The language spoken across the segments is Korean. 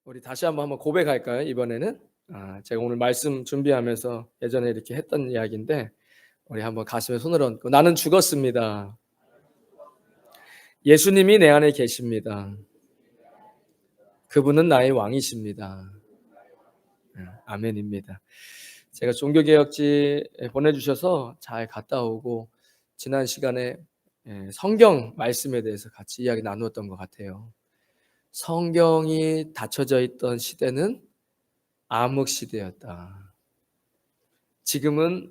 우리 다시 한번 고백할까요? 이번에는 제가 오늘 말씀 준비하면서 예전에 이렇게 했던 이야기인데 우리 한번 가슴에 손을 얹고 나는 죽었습니다. 예수님이 내 안에 계십니다. 그분은 나의 왕이십니다. 아멘입니다. 제가 종교개혁지에 보내주셔서 잘 갔다 오고 지난 시간에 성경 말씀에 대해서 같이 이야기 나누었던 것 같아요. 성경이 닫혀져 있던 시대는 암흑 시대였다. 지금은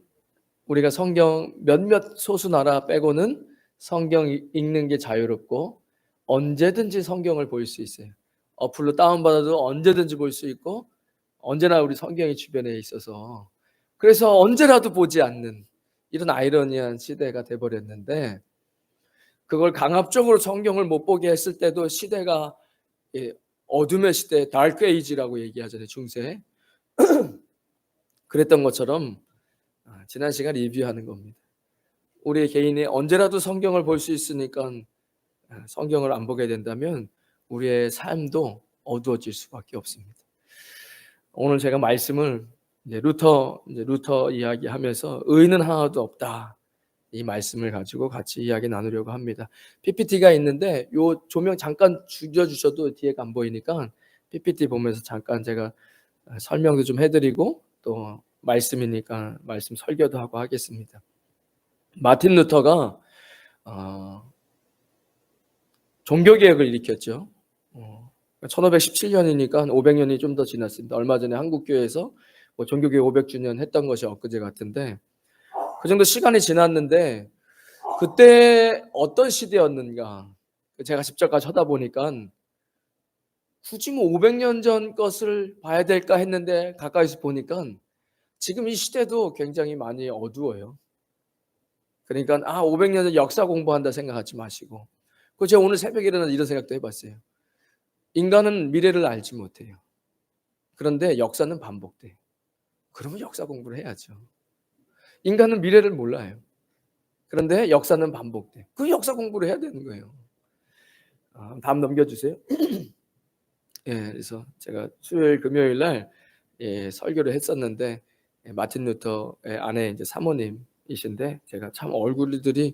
우리가 성경 몇몇 소수 나라 빼고는 성경 읽는 게 자유롭고 언제든지 성경을 볼 수 있어요. 어플로 다운받아도 언제든지 볼 수 있고 언제나 우리 성경이 주변에 있어서 그래서 언제라도 보지 않는 이런 아이러니한 시대가 돼버렸는데 그걸 강압적으로 성경을 못 보게 했을 때도 시대가 어둠의 시대, 다크 에이지라고 얘기하잖아요. 중세. 그랬던 것처럼 지난 시간 리뷰하는 겁니다. 우리 개인이 언제라도 성경을 볼 수 있으니까 성경을 안 보게 된다면 우리의 삶도 어두워질 수밖에 없습니다. 오늘 제가 말씀을 루터 이야기하면서 의는 하나도 없다. 이 말씀을 가지고 같이 이야기 나누려고 합니다. PPT가 있는데 요 조명 잠깐 줄여주셔도 뒤에가 안 보이니까 PPT 보면서 잠깐 제가 설명도 좀 해드리고 또 말씀이니까 말씀 설교도 하고 하겠습니다. 마틴 루터가 종교개혁을 일으켰죠. 1517년이니까 한 500년이 좀 더 지났습니다. 얼마 전에 한국교회에서 종교개혁 500주년 했던 것이 엊그제 같은데 그 정도 시간이 지났는데 그때 어떤 시대였는가 제가 직접 가서 쳐다보니까 굳이 500년 전 것을 봐야 될까 했는데 가까이서 보니까 지금 이 시대도 굉장히 많이 어두워요. 그러니까 500년 전 역사 공부한다 생각하지 마시고 제가 오늘 새벽에 일어나서 이런 생각도 해봤어요. 인간은 미래를 알지 못해요. 그런데 역사는 반복돼요. 그러면 역사 공부를 해야죠. 인간은 미래를 몰라요. 그런데 역사는 반복돼. 그 역사 공부를 해야 되는 거예요. 다음 넘겨주세요. 그래서 제가 수요일, 금요일 날 설교를 했었는데 마틴 루터의 아내 이제 사모님이신데 제가 참 얼굴들이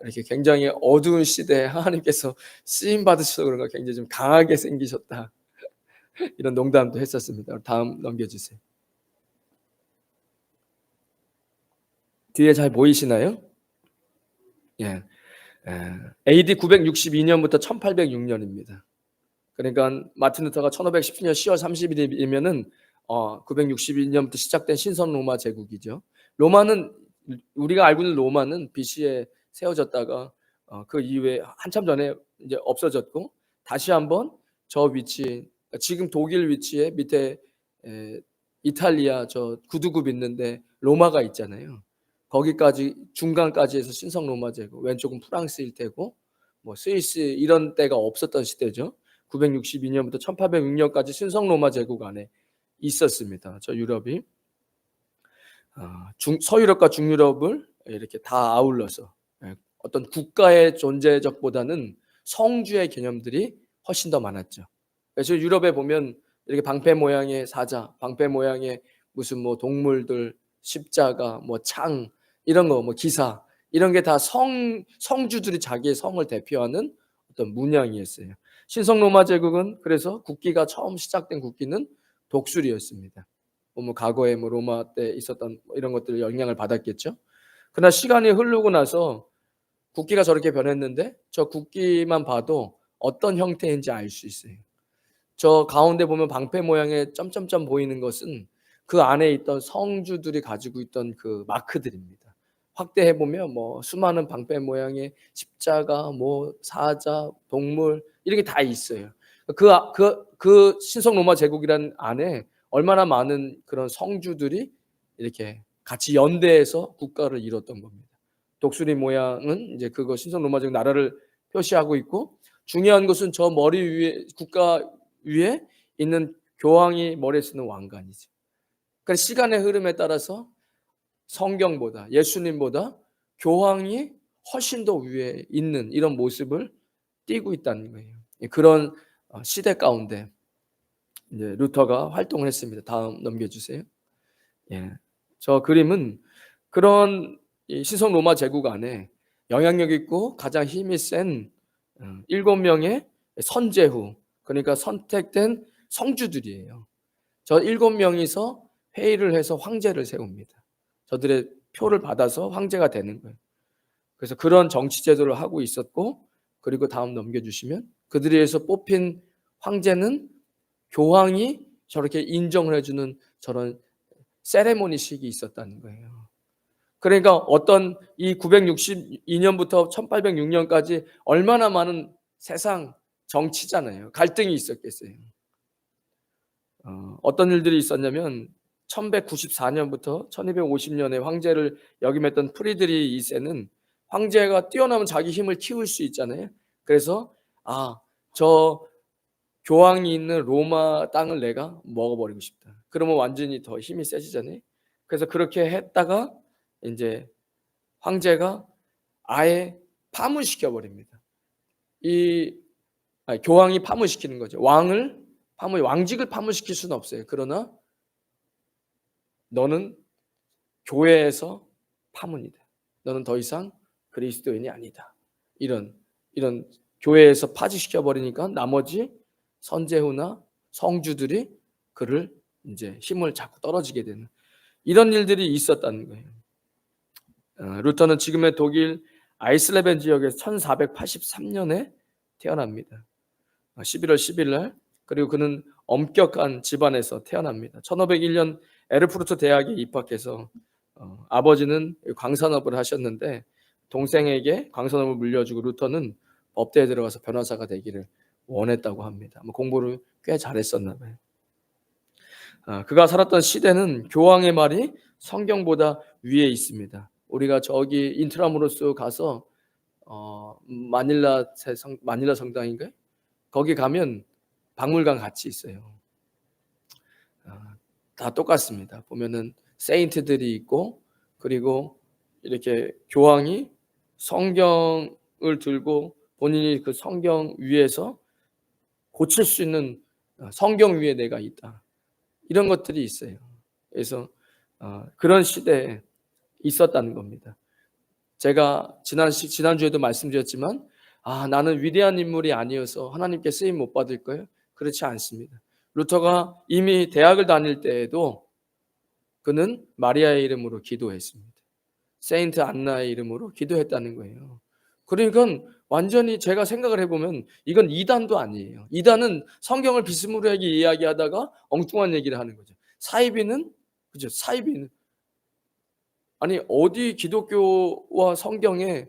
이렇게 굉장히 어두운 시대에 하나님께서 쓰임 받으셔서 그런가 굉장히 좀 강하게 생기셨다. 이런 농담도 했었습니다. 다음 넘겨주세요. 뒤에 잘 보이시나요? AD 962년부터 1806년입니다. 그러니까 마틴 루터가 1517년 10월 30일이면은 962년부터 시작된 신선 로마 제국이죠. 로마는 우리가 알고 있는 로마는 BC에 세워졌다가 그 이후에 한참 전에 이제 없어졌고 다시 한번 저 위치 지금 독일 위치에 밑에 이탈리아 저 구두굽 있는데 로마가 있잖아요. 거기까지 중간까지 해서 신성 로마 제국 왼쪽은 프랑스일 테고 뭐 스위스 이런 때가 없었던 시대죠. 962년부터 1806년까지 신성 로마 제국 안에 있었습니다. 저 유럽이 서유럽과 중유럽을 이렇게 다 아울러서 어떤 국가의 존재적보다는 성주의 개념들이 훨씬 더 많았죠. 그래서 유럽에 보면 이렇게 방패 모양의 사자, 방패 모양의 무슨 뭐 동물들, 십자가, 뭐 창 이런 거, 뭐 기사 이런 게 다 성주들이 자기의 성을 대표하는 어떤 문양이었어요. 신성 로마 제국은 그래서 국기가 처음 시작된 국기는 독수리였습니다. 뭐 과거에 뭐 로마 때 있었던 이런 것들 영향을 받았겠죠. 그러나 시간이 흐르고 나서 국기가 저렇게 변했는데 저 국기만 봐도 어떤 형태인지 알 수 있어요. 저 가운데 보면 방패 모양의 점점점 보이는 것은 그 안에 있던 성주들이 가지고 있던 그 마크들입니다. 확대해 보면 뭐 수많은 방패 모양의 십자가, 뭐 사자, 동물 이렇게 다 있어요. 그 신성 로마 제국이라는 안에 얼마나 많은 그런 성주들이 이렇게 같이 연대해서 국가를 이뤘던 겁니다. 독수리 모양은 이제 그거 신성 로마 제국 나라를 표시하고 있고 중요한 것은 저 머리 위에 국가 위에 있는 교황이 머리에 쓰는 왕관이죠. 그러니까 시간의 흐름에 따라서 성경보다 예수님보다 교황이 훨씬 더 위에 있는 이런 모습을 띠고 있다는 거예요. 그런 시대 가운데 이제 루터가 활동을 했습니다. 다음 넘겨주세요. 예. 저 그림은 그런 이 신성 로마 제국 안에 영향력 있고 가장 힘이 센 7명의 선제후, 그러니까 선택된 성주들이에요. 저 7명이서 회의를 해서 황제를 세웁니다. 저들의 표를 받아서 황제가 되는 거예요. 그래서 그런 정치 제도를 하고 있었고, 그리고 다음 넘겨주시면 그들에 의해서 뽑힌 황제는 교황이 저렇게 인정을 해주는 저런 세레모니식이 있었다는 거예요. 그러니까 어떤 이 962년부터 1806년까지 얼마나 많은 세상 정치잖아요. 갈등이 있었겠어요. 어떤 일들이 있었냐면 1194년부터 1250년에 황제를 역임했던 프리드리 2세는 황제가 뛰어나면 자기 힘을 키울 수 있잖아요. 그래서 저 교황이 있는 로마 땅을 내가 먹어버리고 싶다. 그러면 완전히 더 힘이 세지잖아요. 그래서 그렇게 했다가 이제 황제가 아예 파문시켜 버립니다. 교황이 파문시키는 거죠. 왕직을 파문시킬 수는 없어요. 그러나 너는 교회에서 파문이다. 너는 더 이상 그리스도인이 아니다. 이런 교회에서 파지시켜 버리니까 나머지 선제후나 성주들이 그를 이제 힘을 자꾸 떨어지게 되는 이런 일들이 있었다는 거예요. 루터는 지금의 독일 아이슬레벤 지역에서 1483년에 태어납니다. 11월 10일 날. 그리고 그는 엄격한 집안에서 태어납니다. 1501년 에르푸르트 대학에 입학해서 아버지는 광산업을 하셨는데 동생에게 광산업을 물려주고 루터는 법대에 들어가서 변호사가 되기를 원했다고 합니다. 공부를 꽤 잘했었나 봐요. 그가 살았던 시대는 교황의 말이 성경보다 위에 있습니다. 우리가 저기 인트라무로스 가서 마닐라 성당인가요? 거기 가면 박물관 같이 있어요. 다 똑같습니다. 보면은 세인트들이 있고, 그리고 이렇게 교황이 성경을 들고 본인이 그 성경 위에서 고칠 수 있는 성경 위에 내가 있다. 이런 것들이 있어요. 그래서 그런 시대에 있었다는 겁니다. 제가 지난주에도 말씀드렸지만 나는 위대한 인물이 아니어서 하나님께 쓰임 못 받을 거예요? 그렇지 않습니다. 루터가 이미 대학을 다닐 때에도 그는 마리아의 이름으로 기도했습니다. 세인트 안나의 이름으로 기도했다는 거예요. 그러니까 완전히 제가 생각을 해보면 이건 이단도 아니에요. 이단은 성경을 비스무리하게 이야기하다가 엉뚱한 얘기를 하는 거죠. 사이비는 아니 어디 기독교와 성경에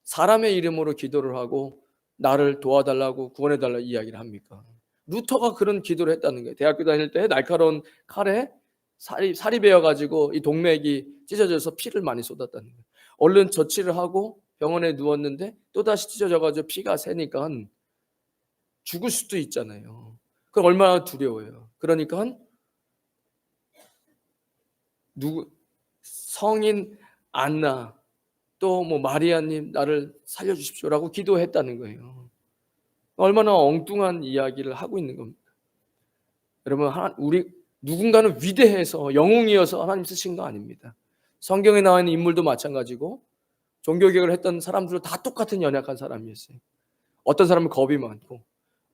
사람의 이름으로 기도를 하고 나를 도와달라고 구원해달라고 이야기를 합니까? 루터가 그런 기도를 했다는 거예요. 대학교 다닐 때 날카로운 칼에 살이 베어가지고 이 동맥이 찢어져서 피를 많이 쏟았다는 거예요. 얼른 조치를 하고 병원에 누웠는데 또다시 찢어져가지고 피가 새니까 죽을 수도 있잖아요. 그럼 얼마나 두려워요. 그러니까 성인 안나 또 마리아님 나를 살려주십시오라고 기도했다는 거예요. 얼마나 엉뚱한 이야기를 하고 있는 겁니까? 여러분, 우리 누군가는 위대해서 영웅이어서 하나님 쓰신 거 아닙니다. 성경에 나와 있는 인물도 마찬가지고 종교개혁을 했던 사람들도 다 똑같은 연약한 사람이었어요. 어떤 사람은 겁이 많고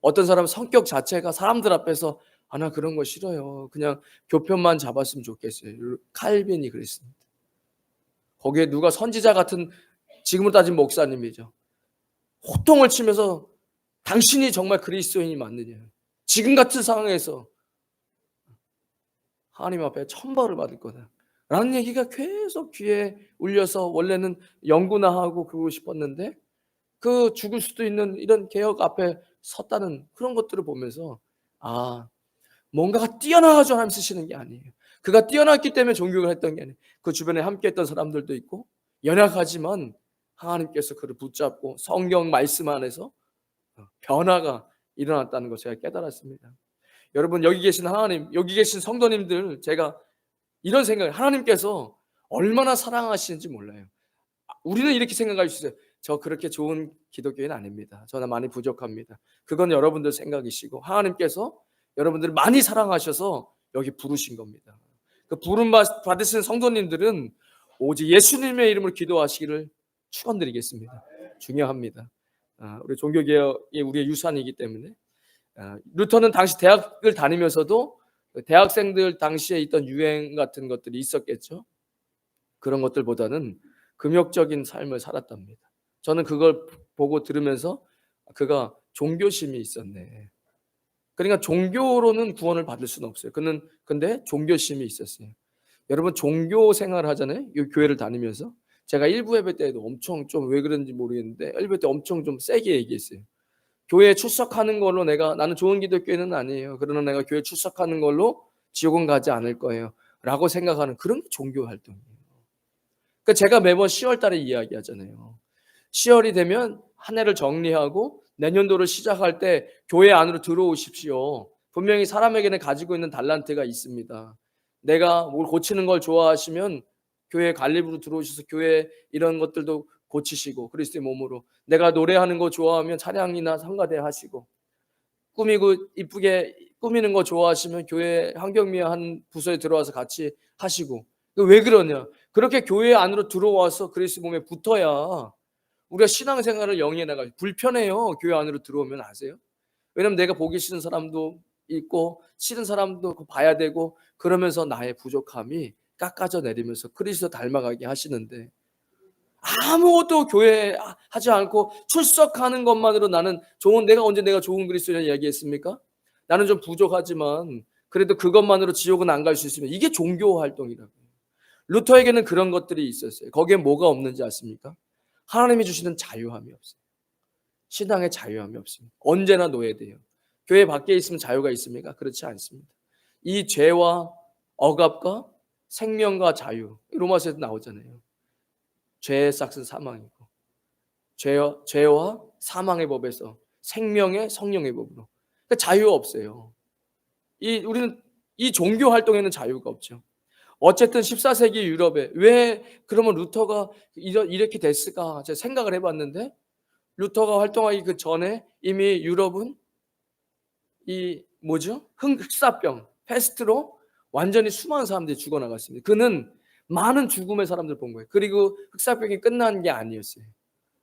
어떤 사람은 성격 자체가 사람들 앞에서 나 그런 거 싫어요. 그냥 교편만 잡았으면 좋겠어요. 칼빈이 그랬습니다. 거기에 누가 선지자 같은 지금으로 따지면 목사님이죠. 호통을 치면서 당신이 정말 그리스도인이 맞느냐. 지금 같은 상황에서 하나님 앞에 천벌을 받을 거다. 라는 얘기가 계속 귀에 울려서 원래는 연구나 하고 그러고 싶었는데 그 죽을 수도 있는 이런 개혁 앞에 섰다는 그런 것들을 보면서 뭔가가 뛰어나가지고 하나님 쓰시는 게 아니에요. 그가 뛰어났기 때문에 종교를 했던 게 아니에요. 그 주변에 함께했던 사람들도 있고 연약하지만 하나님께서 그를 붙잡고 성경 말씀 안에서 변화가 일어났다는 것을 제가 깨달았습니다. 여러분 여기 계신 하나님, 여기 계신 성도님들 제가 이런 생각을 하나님께서 얼마나 사랑하시는지 몰라요. 우리는 이렇게 생각할 수 있어요. 저 그렇게 좋은 기독교인 아닙니다. 저는 많이 부족합니다. 그건 여러분들 생각이시고 하나님께서 여러분들을 많이 사랑하셔서 여기 부르신 겁니다. 그 부름 받으신 성도님들은 오직 예수님의 이름으로 기도하시기를 축원드리겠습니다. 중요합니다. 우리 종교개혁이 우리의 유산이기 때문에. 루터는 당시 대학을 다니면서도 대학생들 당시에 있던 유행 같은 것들이 있었겠죠. 그런 것들보다는 금욕적인 삶을 살았답니다. 저는 그걸 보고 들으면서 그가 종교심이 있었네. 그러니까 종교로는 구원을 받을 수는 없어요. 근데 종교심이 있었어요. 여러분 종교 생활을 하잖아요. 이 교회를 다니면서. 제가 일부 예배 때에도 엄청 좀 왜 그런지 모르겠는데 일부 때 엄청 좀 세게 얘기했어요. 교회에 출석하는 걸로 나는 좋은 기독교인은 아니에요. 그러나 내가 교회에 출석하는 걸로 지옥은 가지 않을 거예요. 라고 생각하는 그런 게 종교 활동이에요. 그러니까 제가 매번 10월 달에 이야기하잖아요. 10월이 되면 한 해를 정리하고 내년도를 시작할 때 교회 안으로 들어오십시오. 분명히 사람에게는 가지고 있는 달란트가 있습니다. 내가 뭘 고치는 걸 좋아하시면 교회 관리부로 들어오셔서 교회 이런 것들도 고치시고 그리스도의 몸으로, 내가 노래하는 거 좋아하면 찬양이나 성가대 하시고, 꾸미고 이쁘게 꾸미는 거 좋아하시면 교회 환경미화 한 부서에 들어와서 같이 하시고. 왜 그러냐? 그렇게 교회 안으로 들어와서 그리스도 몸에 붙어야 우리가 신앙생활을 영위해 나가요. 불편해요. 교회 안으로 들어오면. 아세요? 왜냐면 내가 보기 싫은 사람도 있고 싫은 사람도 봐야 되고, 그러면서 나의 부족함이 깎아져 내리면서 그리스도 닮아가게 하시는데, 아무것도 교회 하지 않고 출석하는 것만으로 내가 언제 내가 좋은 그리스도인을 이야기했습니까? 나는 좀 부족하지만 그래도 그것만으로 지옥은 안 갈 수 있으면 이게 종교 활동이라고요. 루터에게는 그런 것들이 있었어요. 거기에 뭐가 없는지 아십니까? 하나님이 주시는 자유함이 없어요. 신앙의 자유함이 없습니다. 언제나 노예돼요. 교회 밖에 있으면 자유가 있습니까? 그렇지 않습니다. 이 죄와 억압과 생명과 자유, 로마서에도 나오잖아요. 죄의 싹은 사망이고, 죄와 사망의 법에서 생명의 성령의 법으로. 그러니까 자유가 없어요. 우리는 이 종교 활동에는 자유가 없죠. 어쨌든 14세기 유럽에 왜 그러면 루터가 이렇게 됐을까? 제가 생각을 해봤는데, 루터가 활동하기 그 전에 이미 유럽은 흑사병, 패스트로 완전히 수많은 사람들이 죽어나갔습니다. 그는 많은 죽음의 사람들 본 거예요. 그리고 흑사병이 끝난 게 아니었어요.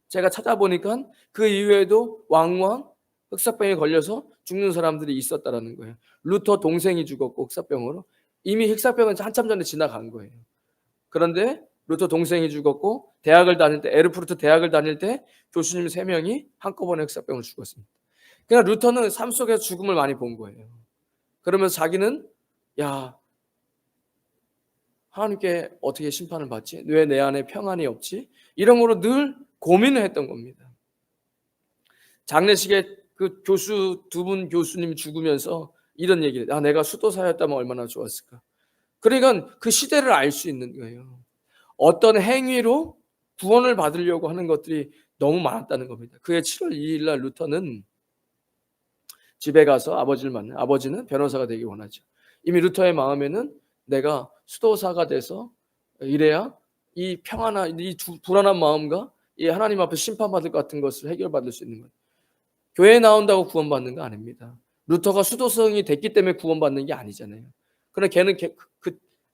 제가 찾아보니까 그 이후에도 왕왕 흑사병에 걸려서 죽는 사람들이 있었다라는 거예요. 루터 동생이 죽었고 흑사병으로. 이미 흑사병은 한참 전에 지나간 거예요. 그런데 루터 동생이 죽었고, 에르푸르트 대학을 다닐 때 교수님 3명이 한꺼번에 흑사병을 죽었습니다. 그러니까 루터는 삶 속에서 죽음을 많이 본 거예요. 그러면서 자기는 하나님께 어떻게 심판을 받지? 왜 내 안에 평안이 없지? 이런 거로 늘 고민을 했던 겁니다. 장례식에 그 두 분 교수님이 죽으면서 이런 얘기를 해요. 내가 수도사였다면 얼마나 좋았을까. 그러니까 그 시대를 알 수 있는 거예요. 어떤 행위로 구원을 받으려고 하는 것들이 너무 많았다는 겁니다. 그해 7월 2일 날 루터는 집에 가서 아버지를 만나요. 아버지는 변호사가 되기 원하죠. 이미 루터의 마음에는 내가 수도사가 돼서 이래야 이 평안한, 이 불안한 마음과 이 하나님 앞에 심판받을 것 같은 것을 해결받을 수 있는 거예요. 교회에 나온다고 구원받는 거 아닙니다. 루터가 수도성이 됐기 때문에 구원받는 게 아니잖아요. 그러나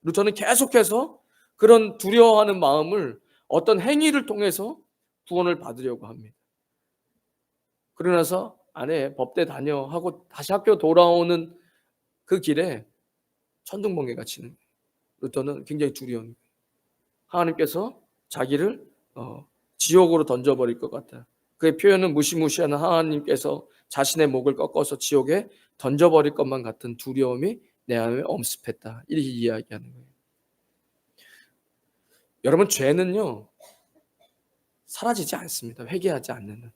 루터는 계속해서 그런 두려워하는 마음을 어떤 행위를 통해서 구원을 받으려고 합니다. 그러고 나서 아내 법대 다녀 하고 다시 학교 돌아오는 그 길에 천둥번개가 치는 거예요. 루터는 굉장히 두려운 거예요. 하나님께서 자기를 지옥으로 던져버릴 것 같다. 그의 표현은 무시무시한 하나님께서 자신의 목을 꺾어서 지옥에 던져버릴 것만 같은 두려움이 내 안에 엄습했다. 이렇게 이야기하는 거예요. 여러분, 죄는요 사라지지 않습니다. 회개하지 않는 한.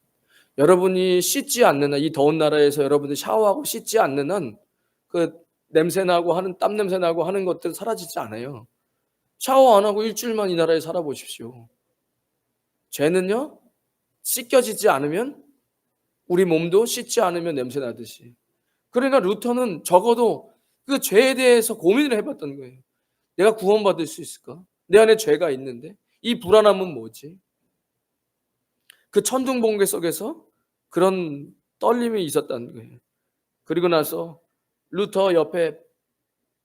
여러분이 씻지 않는 한, 이 더운 나라에서 여러분들이 샤워하고 씻지 않는 한 그 냄새나고 땀 냄새나고 하는 것들은 사라지지 않아요. 샤워 안 하고 일주일만 이 나라에 살아보십시오. 죄는요 씻겨지지 않으면, 우리 몸도 씻지 않으면 냄새나듯이. 그러니까 루터는 적어도 그 죄에 대해서 고민을 해봤던 거예요. 내가 구원받을 수 있을까? 내 안에 죄가 있는데 이 불안함은 뭐지? 그 천둥번개 속에서 그런 떨림이 있었다는 거예요. 그리고 나서 루터 옆에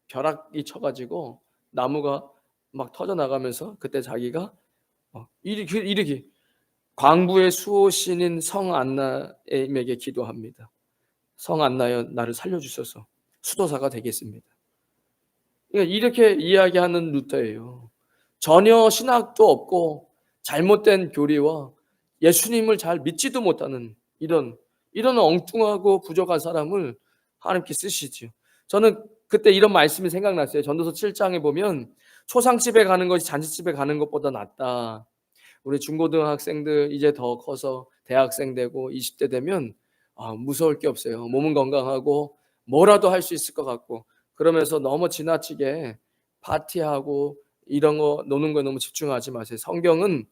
벼락이 쳐가지고 나무가 막 터져 나가면서 그때 자기가 이르기 광부의 수호신인 성 안나에게 기도합니다. 성 안나여 나를 살려주셔서 수도사가 되겠습니다. 그러니까 이렇게 이야기하는 루터예요. 전혀 신학도 없고 잘못된 교리와 예수님을 잘 믿지도 못하는 이런 엉뚱하고 부족한 사람을 하나님께 쓰시죠. 저는 그때 이런 말씀이 생각났어요. 전도서 7장에 보면 초상집에 가는 것이 잔치집에 가는 것보다 낫다. 우리 중고등학생들 이제 더 커서 대학생 되고 20대 되면 무서울 게 없어요. 몸은 건강하고 뭐라도 할 수 있을 것 같고, 그러면서 너무 지나치게 파티하고 이런 거 노는 거에 너무 집중하지 마세요. 성경은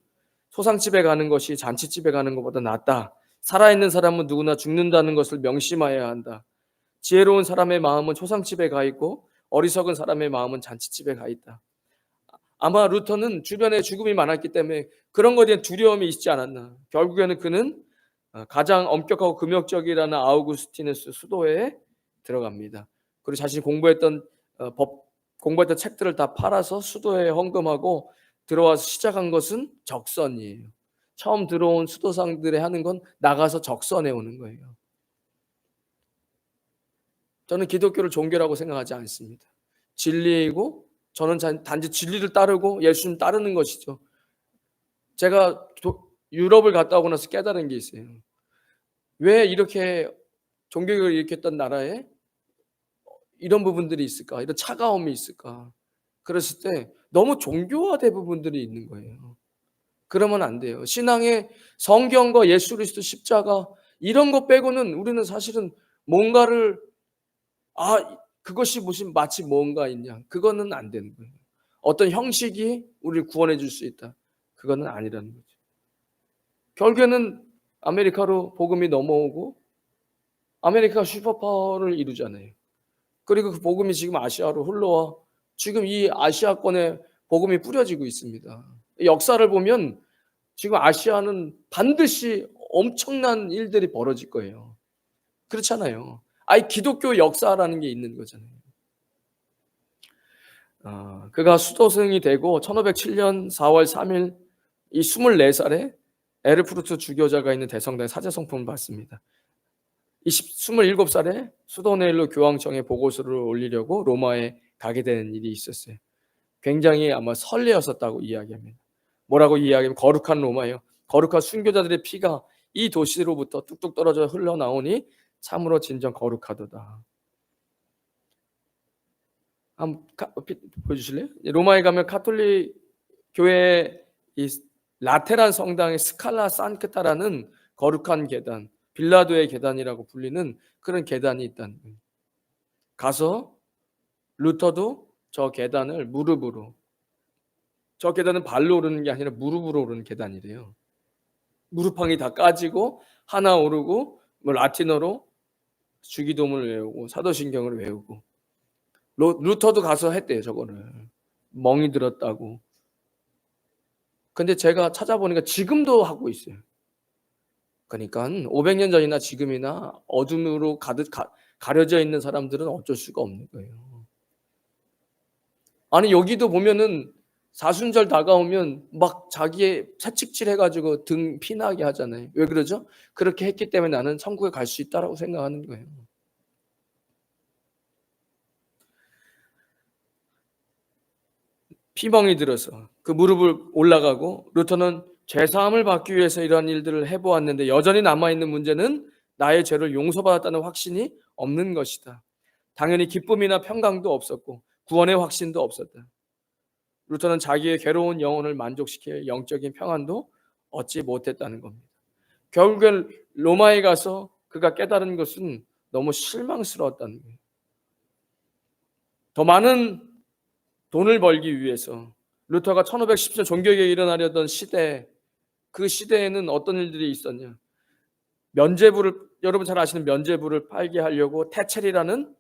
소상집에 가는 것이 잔치집에 가는 것보다 낫다. 살아있는 사람은 누구나 죽는다는 것을 명심해야 한다. 지혜로운 사람의 마음은 초상집에 가 있고 어리석은 사람의 마음은 잔치집에 가 있다. 아마 루터는 주변에 죽음이 많았기 때문에 그런 것에 대한 두려움이 있지 않았나. 결국에는 그는 가장 엄격하고 금욕적이라는 아우구스티누스 수도에 들어갑니다. 그리고 자신이 공부했던 공부했던 책들을 다 팔아서 수도에 헌금하고 들어와서 시작한 것은 적선이에요. 처음 들어온 수도상들이 하는 건 나가서 적선해 오는 거예요. 저는 기독교를 종교라고 생각하지 않습니다. 진리이고 저는 단지 진리를 따르고 예수님 따르는 것이죠. 제가 유럽을 갔다 오고 나서 깨달은 게 있어요. 왜 이렇게 종교를 일으켰던 나라에 이런 부분들이 있을까? 이런 차가움이 있을까? 그랬을 때 너무 종교화된 부분들이 있는 거예요. 그러면 안 돼요. 신앙의 성경과 예수 그리스도 십자가 이런 거 빼고는 우리는 사실은 뭔가를 그것이 무슨 마치 뭔가 있냐. 그거는 안 되는 거예요. 어떤 형식이 우리를 구원해 줄 수 있다. 그거는 아니라는 거죠. 결국에는 아메리카로 복음이 넘어오고 아메리카가 슈퍼파워를 이루잖아요. 그리고 그 복음이 지금 아시아로 흘러와 지금 이 아시아권에 복음이 뿌려지고 있습니다. 역사를 보면 지금 아시아는 반드시 엄청난 일들이 벌어질 거예요. 그렇잖아요. 기독교 역사라는 게 있는 거잖아요. 그가 수도승이 되고 1507년 4월 3일 이 24살에 에르푸르트 주교자가 있는 대성당에 사제성품을 받습니다. 27살에 수도네일로 교황청에 보고서를 올리려고 로마에 가게 되는 일이 있었어요. 굉장히 아마 설레었었다고 이야기합니다. 뭐라고 이야기하면 거룩한 로마예요. 거룩한 순교자들의 피가 이 도시로부터 뚝뚝 떨어져 흘러나오니 참으로 진정 거룩하도다. 한번 보여주실래요? 로마에 가면 카톨릭 교회 이 라테란 성당의 스칼라 산크타라는 거룩한 계단, 빌라도의 계단이라고 불리는 그런 계단이 있다는 거예요. 가서 루터도 저 계단을 무릎으로, 저 계단은 발로 오르는 게 아니라 무릎으로 오르는 계단이래요. 무릎팡이 다 까지고 하나 오르고 라틴어로 주기도문을 외우고 사도신경을 외우고 루터도 가서 했대요. 저거를 멍이 들었다고. 근데 제가 찾아보니까 지금도 하고 있어요. 그러니까 500년 전이나 지금이나 어둠으로 가득 가려져 있는 사람들은 어쩔 수가 없는 거예요. 여기도 보면은 사순절 다가오면 막 자기의 채찍질 해가지고 등 피나게 하잖아요. 왜 그러죠? 그렇게 했기 때문에 나는 천국에 갈 수 있다라고 생각하는 거예요. 피멍이 들어서 그 무릎을 올라가고 루터는 죄사함을 받기 위해서 이러한 일들을 해보았는데 여전히 남아있는 문제는 나의 죄를 용서받았다는 확신이 없는 것이다. 당연히 기쁨이나 평강도 없었고 구원의 확신도 없었다. 루터는 자기의 괴로운 영혼을 만족시킬 영적인 평안도 얻지 못했다는 겁니다. 결국엔 로마에 가서 그가 깨달은 것은 너무 실망스러웠다는 거예요. 더 많은 돈을 벌기 위해서 루터가 1510년 종교개혁이 일어나려던 시대, 그 시대에는 어떤 일들이 있었냐. 면죄부를, 여러분 잘 아시는 면죄부를 팔게 하려고 테첼이라는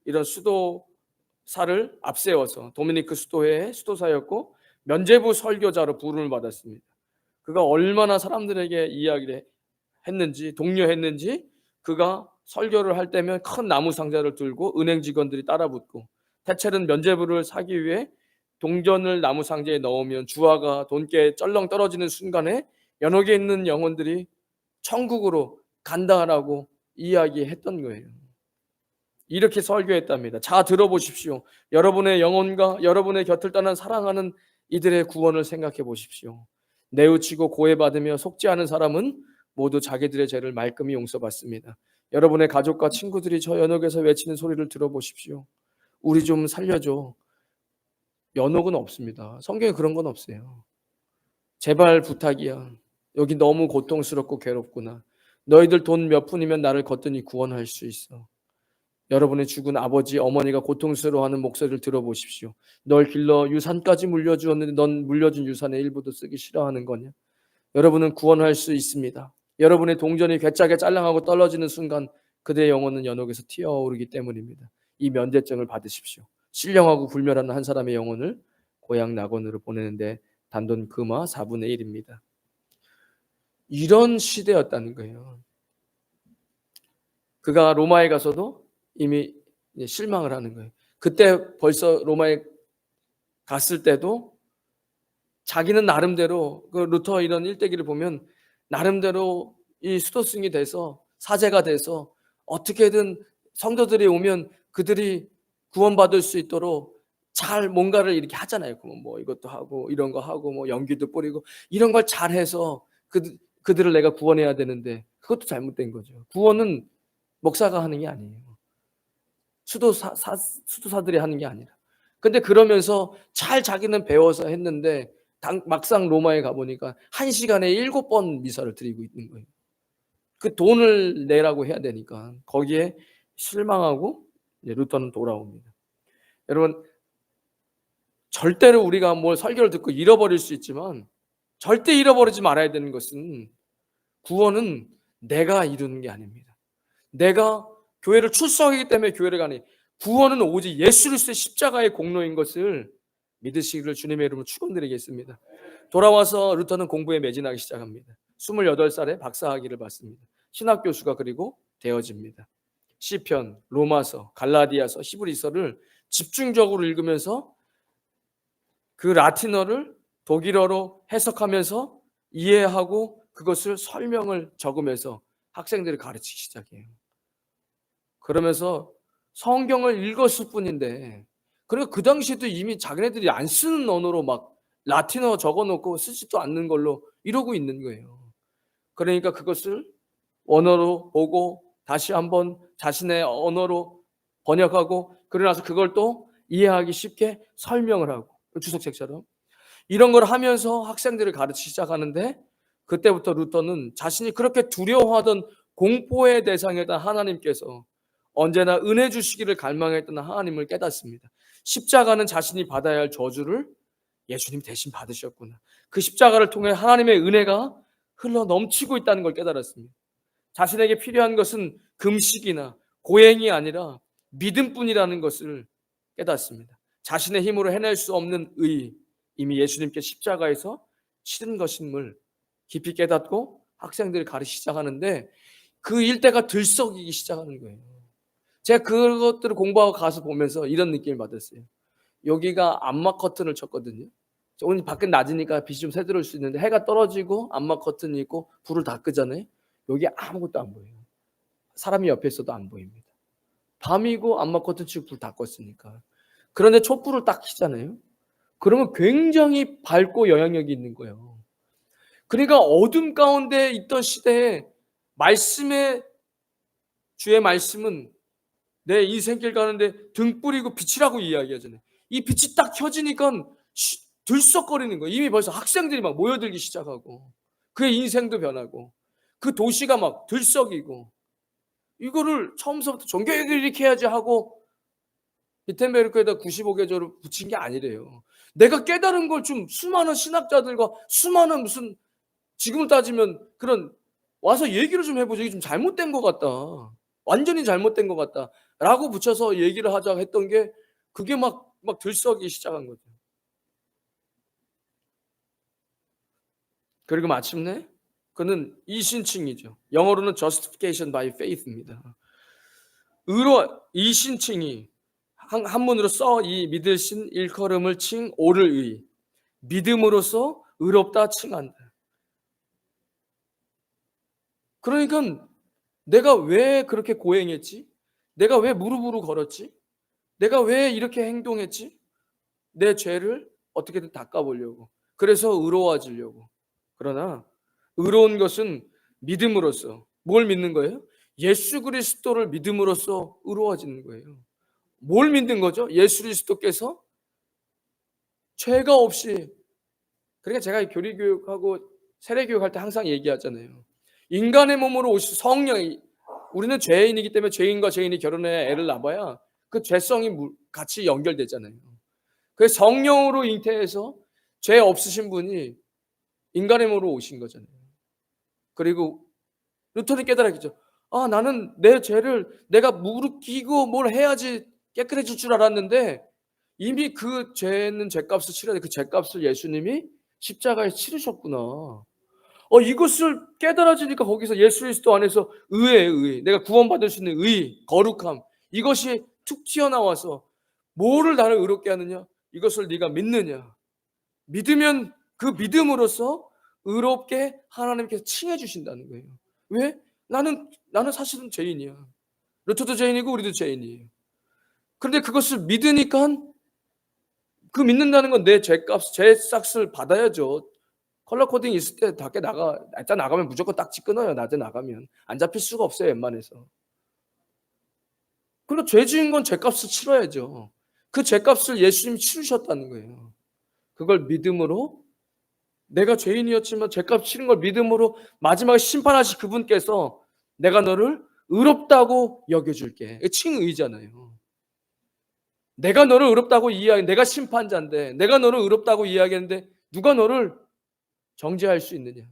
이런 수도사를 앞세워서 도미니크 수도회의 수도사였고 면죄부 설교자로 부름을 받았습니다. 그가 얼마나 사람들에게 이야기를 했는지, 독려했는지 그가 설교를 할 때면 큰 나무 상자를 들고 은행 직원들이 따라붙고, 태첼은 면죄부를 사기 위해 동전을 나무 상자에 넣으면 주화가 돈께 쩔렁 떨어지는 순간에 연옥에 있는 영혼들이 천국으로 간다라고 이야기했던 거예요. 이렇게 설교했답니다. 자, 들어보십시오. 여러분의 영혼과 여러분의 곁을 떠난 사랑하는 이들의 구원을 생각해 보십시오. 뇌우치고 고해받으며 속지 않은 사람은 모두 자기들의 죄를 말끔히 용서받습니다. 여러분의 가족과 친구들이 저 연옥에서 외치는 소리를 들어보십시오. 우리 좀 살려줘. 연옥은 없습니다. 성경에 그런 건 없어요. 제발 부탁이야. 여기 너무 고통스럽고 괴롭구나. 너희들 돈 몇 푼이면 나를 거뜬히 구원할 수 있어. 여러분의 죽은 아버지, 어머니가 고통스러워하는 목소리를 들어보십시오. 널 길러 유산까지 물려주었는데 넌 물려준 유산의 일부도 쓰기 싫어하는 거냐? 여러분은 구원할 수 있습니다. 여러분의 동전이 괴짜게 짤랑하고 떨어지는 순간 그들의 영혼은 연옥에서 튀어오르기 때문입니다. 이 면제증을 받으십시오. 신령하고 불멸하는 한 사람의 영혼을 고향 낙원으로 보내는데 단돈 금화 4분의 1입니다. 이런 시대였다는 거예요. 그가 로마에 가서도 이미 실망을 하는 거예요. 그때 벌써 로마에 갔을 때도 자기는 나름대로 그 루터 이런 일대기를 보면 나름대로 이 수도승이 돼서 사제가 돼서 어떻게든 성도들이 오면 그들이 구원받을 수 있도록 잘 뭔가를 이렇게 하잖아요. 뭐 이것도 하고 이런 거 하고 뭐 연기도 뿌리고 이런 걸 잘해서 그들을 내가 구원해야 되는데 그것도 잘못된 거죠. 구원은 목사가 하는 게 아니에요. 수도사들이 하는 게 아니라. 근데 그러면서 잘 자기는 배워서 했는데 막상 로마에 가보니까 1시간에 7번 미사를 드리고 있는 거예요. 그 돈을 내라고 해야 되니까 거기에 실망하고 루터는 돌아옵니다. 여러분, 절대로 우리가 뭘 설교를 듣고 잃어버릴 수 있지만 절대 잃어버리지 말아야 되는 것은 구원은 내가 이루는 게 아닙니다. 내가 교회를 출석하기 때문에 교회를 가니 구원은 오직 예수 그리스도의 십자가의 공로인 것을 믿으시기를 주님의 이름으로 축원드리겠습니다. 돌아와서 루터는 공부에 매진하기 시작합니다. 28살에 박사학위를 받습니다. 신학 교수가 그리고 되어집니다. 시편, 로마서, 갈라디아서, 히브리서를 집중적으로 읽으면서 그 라틴어를 독일어로 해석하면서 이해하고 그것을 설명을 적으면서 학생들을 가르치기 시작해요. 그러면서 성경을 읽었을 뿐인데, 그리고 그 당시에도 이미 자기네들이 안 쓰는 언어로 막 라틴어 적어놓고 쓰지도 않는 걸로 이러고 있는 거예요. 그러니까 그것을 언어로 보고 다시 한번 자신의 언어로 번역하고 그러고 나서 그걸 또 이해하기 쉽게 설명을 하고 주석책처럼 이런 걸 하면서 학생들을 가르치기 시작하는데, 그때부터 루터는 자신이 그렇게 두려워하던 공포의 대상이었던 하나님께서 언제나 은혜 주시기를 갈망했던 하나님을 깨닫습니다. 십자가는 자신이 받아야 할 저주를 예수님 대신 받으셨구나. 그 십자가를 통해 하나님의 은혜가 흘러 넘치고 있다는 걸 깨달았습니다. 자신에게 필요한 것은 금식이나 고행이 아니라 믿음뿐이라는 것을 깨닫습니다. 자신의 힘으로 해낼 수 없는 의, 이미 예수님께 십자가에서 치른 것임을 깊이 깨닫고 학생들을 가르치기 시작하는데 그 일대가 들썩이기 시작하는 거예요. 제가 그것들을 공부하고 가서 보면서 이런 느낌을 받았어요. 여기가 암막 커튼을 쳤거든요. 오늘 밖은 낮이니까 빛이 좀 새들어올 수 있는데 해가 떨어지고 암막 커튼이 있고 불을 다 끄잖아요. 여기 아무것도 안 보여요. 사람이 옆에 있어도 안 보입니다. 밤이고 암막 커튼 치고 불 다 껐으니까. 그런데 촛불을 딱 켜잖아요. 그러면 굉장히 밝고 영향력이 있는 거예요. 그러니까 어둠 가운데 있던 시대에 주의 말씀은 내 인생길 가는데 등불이고 빛이라고 이야기하잖아요. 이 빛이 딱 켜지니까 들썩거리는 거예요. 이미 벌써 학생들이 막 모여들기 시작하고 그의 인생도 변하고 그 도시가 막 들썩이고, 이거를 처음부터 종교개혁을 이렇게 해야지 하고 비텐베르크에다 95개조를 붙인 게 아니래요. 내가 깨달은 걸 좀 수많은 신학자들과 수많은 무슨 지금을 따지면 그런 와서 얘기를 좀 해보죠. 이게 좀 잘못된 것 같다. 완전히 잘못된 것 같다. 라고 붙여서 얘기를 하자 했던 게 그게 막 들썩이기 시작한 거죠. 그리고 마침내 그는 이신칭이죠. 영어로는 justification by faith입니다. 의로 이신칭이 한문으로 써 이 믿으신 일컬음을 칭 오를 의 믿음으로써 의롭다 칭한다. 그러니까 내가 왜 그렇게 고행했지? 내가 왜 무릎으로 걸었지? 내가 왜 이렇게 행동했지? 내 죄를 어떻게든 닦아보려고. 그래서 의로워지려고. 그러나 의로운 것은 믿음으로써. 뭘 믿는 거예요? 예수 그리스도를 믿음으로써 의로워지는 거예요. 뭘 믿는 거죠? 예수 그리스도께서 죄가 없이. 그러니까 제가 교리교육하고 세례교육할 때 항상 얘기하잖아요. 인간의 몸으로 오신 성령이, 우리는 죄인이기 때문에 죄인과 죄인이 결혼해 애를 낳아야 그 죄성이 같이 연결되잖아요. 그래서 성령으로 잉태해서 죄 없으신 분이 인간의 몸으로 오신 거잖아요. 그리고 루터는 깨달았겠죠. 아, 나는 내 죄를 내가 무릎 꿇고 뭘 해야지 깨끗해질 줄 알았는데 이미 그 죄는 죄값을 치러야 돼. 그 죄값을 예수님이 십자가에 치르셨구나. 이것을 깨달아지니까 거기서 예수 그리스도 안에서 의예요, 의. 내가 구원받을 수 있는 의, 거룩함. 이것이 툭 튀어나와서 뭐를 나를 의롭게 하느냐? 이것을 네가 믿느냐? 믿으면 그 믿음으로써 의롭게 하나님께서 칭해 주신다는 거예요. 왜? 나는 사실은 죄인이야. 루터도 죄인이고 우리도 죄인이에요. 그런데 그것을 믿으니까 그 믿는다는 건 내 죄값, 죄싹을 받아야죠. 컬러 코딩 있을 때 밖에 낮에 나가면 무조건 딱지 끊어요. 낮에 나가면 안 잡힐 수가 없어요. 웬만해서. 그리고 죄 지은 건 죄값을 치러야죠. 그 죄값을 예수님이 치르셨다는 거예요. 그걸 믿음으로, 내가 죄인이었지만 죄값 치른 걸 믿음으로 마지막에 심판하실 그분께서 내가 너를 의롭다고 여겨줄게. 칭의잖아요. 내가 너를 의롭다고 이해하게, 내가 심판자인데 내가 너를 의롭다고 이해하겠는데 누가 너를 정죄할 수 있느냐?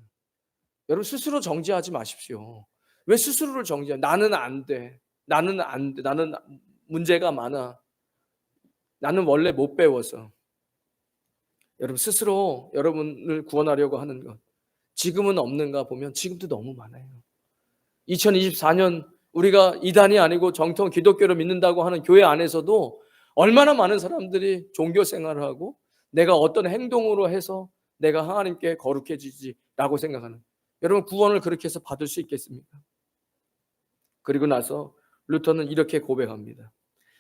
여러분 스스로 정죄하지 마십시오. 왜 스스로를 정죄해? 나는 안 돼. 나는 안 돼. 나는 문제가 많아. 나는 원래 못 배워서. 여러분 스스로 여러분을 구원하려고 하는 것 지금은 없는가 보면 지금도 너무 많아요. 2024년 우리가 이단이 아니고 정통 기독교를 믿는다고 하는 교회 안에서도 얼마나 많은 사람들이 종교 생활을 하고 내가 어떤 행동으로 해서 내가 하나님께 거룩해지지라고 생각하는, 여러분 구원을 그렇게 해서 받을 수 있겠습니까? 그리고 나서 루터는 이렇게 고백합니다.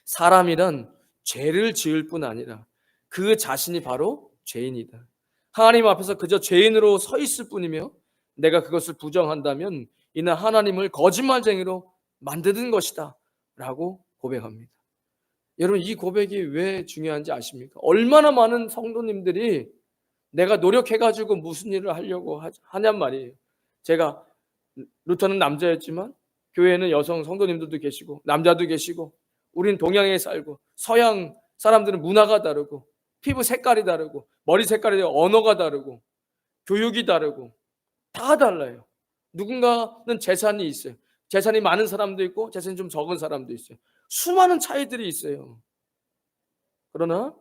사람이란 죄를 지을 뿐 아니라 그 자신이 바로 죄인이다. 하나님 앞에서 그저 죄인으로 서 있을 뿐이며 내가 그것을 부정한다면 이는 하나님을 거짓말쟁이로 만드는 것이다 라고 고백합니다. 여러분 이 고백이 왜 중요한지 아십니까? 얼마나 많은 성도님들이 내가 노력해가지고 무슨 일을 하려고 하냔 말이에요. 제가 루터는 남자였지만 교회에는 여성 성도님들도 계시고 남자도 계시고 우린 동양에 살고 서양 사람들은 문화가 다르고 피부 색깔이 다르고 머리 색깔이 다르고 언어가 다르고 교육이 다르고 다 달라요. 누군가는 재산이 있어요. 재산이 많은 사람도 있고 재산이 좀 적은 사람도 있어요. 수많은 차이들이 있어요. 그러나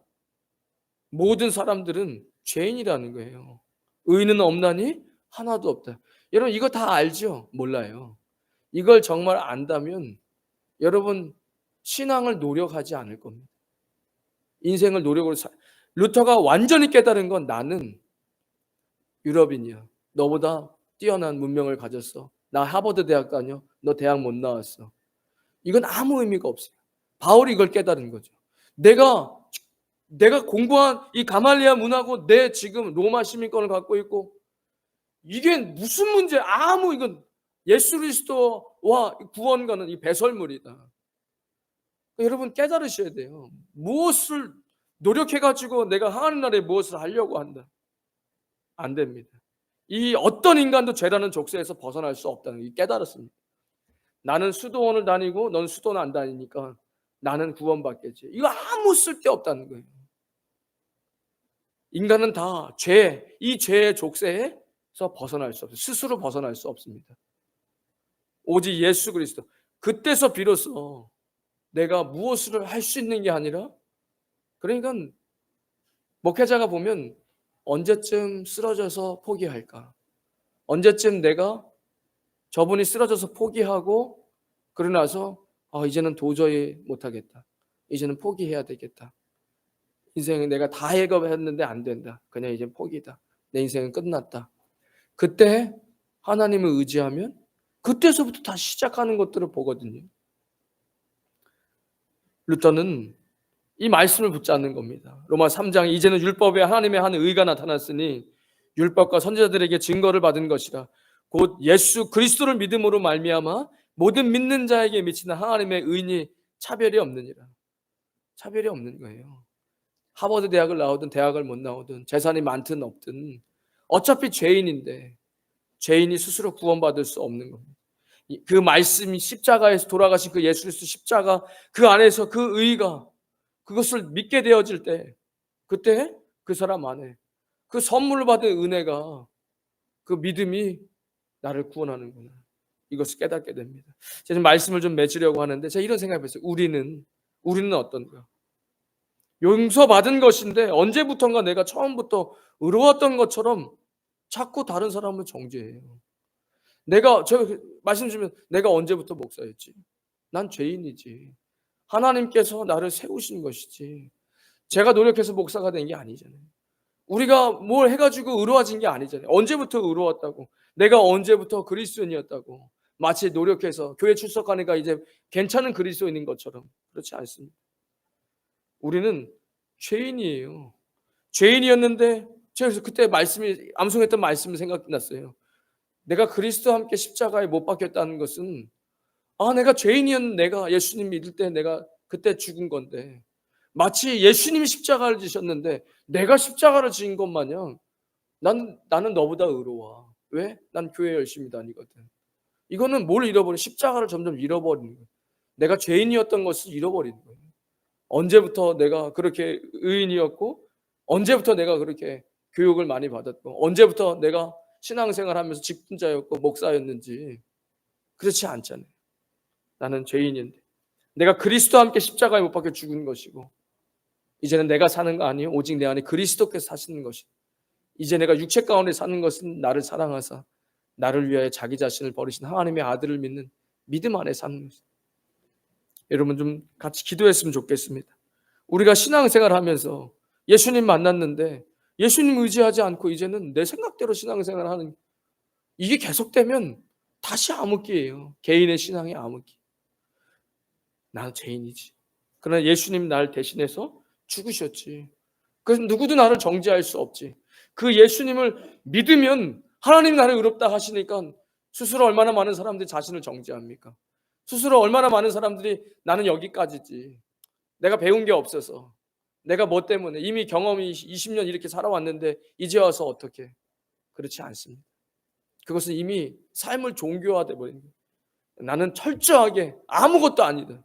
모든 사람들은 죄인이라는 거예요. 의인은 없나니 하나도 없다. 여러분 이거 다 알죠? 몰라요. 이걸 정말 안다면 여러분 신앙을 노력하지 않을 겁니다. 인생을 노력으로 루터가 완전히 깨달은 건 나는 유럽인이야. 너보다 뛰어난 문명을 가졌어. 나 하버드 대학 다녀. 너 대학 못 나왔어. 이건 아무 의미가 없어요. 바울이 이걸 깨달은 거죠. 내가 공부한 이 가말리아 문화고 내 지금 로마 시민권을 갖고 있고 이게 무슨 문제? 이건 예수 그리스도와 구원과는 이 배설물이다. 여러분 깨달으셔야 돼요. 무엇을 노력해가지고 내가 하나님 나라에 무엇을 하려고 한다. 안 됩니다. 이 어떤 인간도 죄라는 족쇄에서 벗어날 수 없다는 게 깨달았습니다. 나는 수도원을 다니고 넌 수도원 안 다니니까 나는 구원받겠지. 이거 아무 쓸데없다는 거예요. 인간은 다 이 죄의 족쇄에서 벗어날 수 없어요. 스스로 벗어날 수 없습니다. 오직 예수 그리스도. 그때서 비로소 내가 무엇을 할 수 있는 게 아니라, 그러니까 목회자가 보면 언제쯤 쓰러져서 포기할까? 언제쯤 내가 저분이 쓰러져서 포기하고 그러고 나서 이제는 도저히 못하겠다. 이제는 포기해야 되겠다. 인생은 내가 다 해결했는데 안 된다. 그냥 이제 포기다. 내 인생은 끝났다. 그때 하나님을 의지하면 그때서부터 다시 시작하는 것들을 보거든요. 루터는 이 말씀을 붙잡는 겁니다. 로마 3장 이제는 율법에 하나님의 한 의가 나타났으니 율법과 선지자들에게 증거를 받은 것이라. 곧 예수 그리스도를 믿음으로 말미암아 모든 믿는 자에게 미치는 하나님의 의니 차별이 없느니라. 차별이 없는 거예요. 하버드 대학을 나오든 대학을 못 나오든 재산이 많든 없든 어차피 죄인인데 죄인이 스스로 구원받을 수 없는 겁니다. 그 말씀이 십자가에서 돌아가신 그 예수 그리스도 십자가 그 안에서 그 의가 그것을 믿게 되어질 때 그때 그 사람 안에 그 선물을 받은 은혜가 그 믿음이 나를 구원하는구나. 이것을 깨닫게 됩니다. 제가 말씀을 좀 맺으려고 하는데 제가 이런 생각을 했어요. 우리는 어떤가? 용서받은 것인데 언제부턴가 내가 처음부터 의로웠던 것처럼 자꾸 다른 사람을 정죄해요. 제가 말씀드리면 내가 언제부터 목사였지? 난 죄인이지. 하나님께서 나를 세우신 것이지. 제가 노력해서 목사가 된 게 아니잖아요. 우리가 뭘 해가지고 의로워진 게 아니잖아요. 언제부터 의로웠다고? 내가 언제부터 그리스도인이었다고? 마치 노력해서 교회 출석하니까 이제 괜찮은 그리스도인인 것처럼. 그렇지 않습니다. 우리는 죄인이에요. 죄인이었는데 제가 그때 암송했던 말씀이 생각났어요. 내가 그리스도와 함께 십자가에 못 박혔다는 것은 내가 죄인이었는 내가 예수님 믿을 때 내가 그때 죽은 건데 마치 예수님이 십자가를 지셨는데 내가 십자가를 지은 것 마냥 나는 너보다 의로워. 왜? 난 교회 열심히 다니거든. 이거는 뭘 잃어버린 십자가를 점점 잃어버리는 거예요. 내가 죄인이었던 것을 잃어버리는 거예요. 언제부터 내가 그렇게 의인이었고 언제부터 내가 그렇게 교육을 많이 받았고 언제부터 내가 신앙생활하면서 직분자였고 목사였는지 그렇지 않잖아요. 나는 죄인인데 내가 그리스도와 함께 십자가에 못 박혀 죽은 것이고 이제는 내가 사는 거 아니요 오직 내 안에 그리스도께서 사시는 것이다. 이제 내가 육체 가운데 사는 것은 나를 사랑하사 나를 위하여 자기 자신을 버리신 하나님의 아들을 믿는 믿음 안에 사는 것이다. 여러분 좀 같이 기도했으면 좋겠습니다. 우리가 신앙생활을 하면서 예수님 만났는데 예수님 의지하지 않고 이제는 내 생각대로 신앙생활을 하는 이게 계속되면 다시 암흑기예요. 개인의 신앙의 암흑기. 나는 죄인이지. 그러나 예수님 날 대신해서 죽으셨지. 그래서 누구도 나를 정죄할 수 없지. 그 예수님을 믿으면 하나님 나를 의롭다 하시니까 스스로 얼마나 많은 사람들이 자신을 정죄합니까? 스스로 얼마나 많은 사람들이 나는 여기까지지. 내가 배운 게 없어서. 내가 뭐 때문에 이미 경험이 20년 이렇게 살아왔는데 이제 와서 어떻게? 그렇지 않습니다. 그것은 이미 삶을 종교화돼 버린 거예요. 나는 철저하게 아무것도 아니다.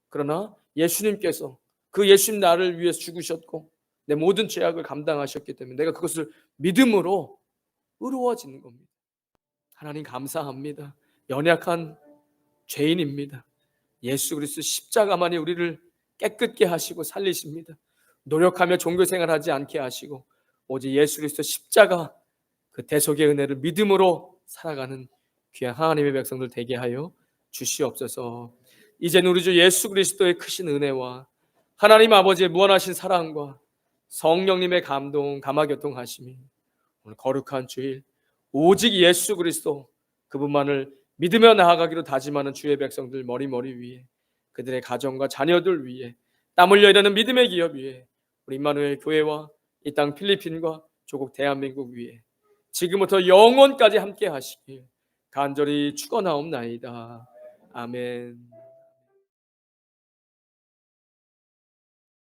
그러나 예수님께서 그 예수님 나를 위해서 죽으셨고 내 모든 죄악을 감당하셨기 때문에 내가 그것을 믿음으로 의로워지는 겁니다. 하나님 감사합니다. 연약한 죄인입니다. 예수 그리스도 십자가만이 우리를 깨끗게 하시고 살리십니다. 노력하며 종교생활하지 않게 하시고 오직 예수 그리스도 십자가 그 대속의 은혜를 믿음으로 살아가는 귀한 하나님의 백성들 되게 하여 주시옵소서. 이제는 우리 주 예수 그리스도의 크신 은혜와 하나님 아버지의 무한하신 사랑과 성령님의 감동, 감화교통하심이 오늘 거룩한 주일 오직 예수 그리스도 그분만을 믿으며 나아가기로 다짐하는 주의 백성들 머리머리 위에 그들의 가정과 자녀들 위에 땀 흘려 일하는 믿음의 기업 위에 우리 임마누엘 교회와 이 땅 필리핀과 조국 대한민국 위에 지금부터 영원까지 함께 하시길 간절히 축원하옵나이다. 아멘.